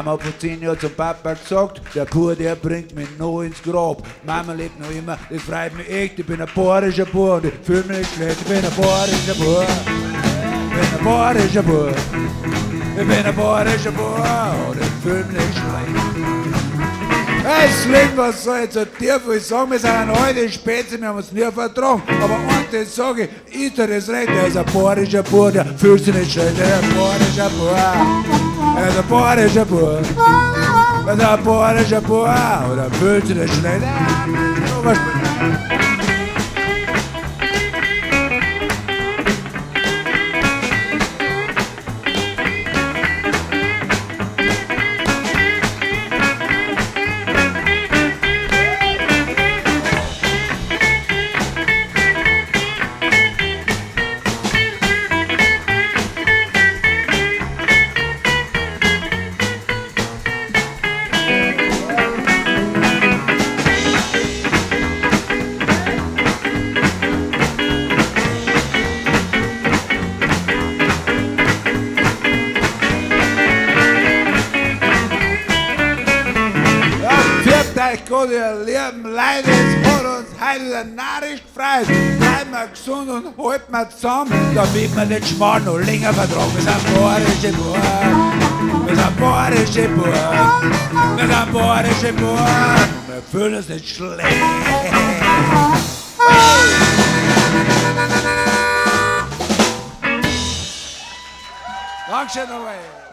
Mama vor 10 Jahren zum Papa gesagt, der Bub, der bringt mich noch ins Grab. Mama lebt noch immer, das freut mich echt, ich bin ein bayerischer Bub und ich fühl mich nicht schlecht, ich bin ein bayerischer Bub. Ich bin ein bayerischer Bub. Ich bin ein bayerischer Bub und ich fühl mich nicht schlecht. Hey Sling, was soll ich zu dir viel sagen? Wir sind eine alte Spätzle, wir haben uns nie vertragen. Aber eins sage ich, ist er das recht, er ist ein bayerischer Bub, der fühlt sich nicht schlecht, er ist ein bayerischer Bub. Er ist ein bayerischer Bub. Er ist ein bayerischer Bub und er fühlt sich nicht schlecht. Ich Gott, ihr lieben Leute, es hat uns heute wieder narrisch gefreut. Bleiben wir gesund und halten wir zusammen, damit wir den Schmarrn noch länger vertragen. Wir sind bayerische Bauern, wir sind bayerische Bauern, wir sind bayerische Bauern und wir fühlen uns nicht schlecht. Dankeschön nochmal.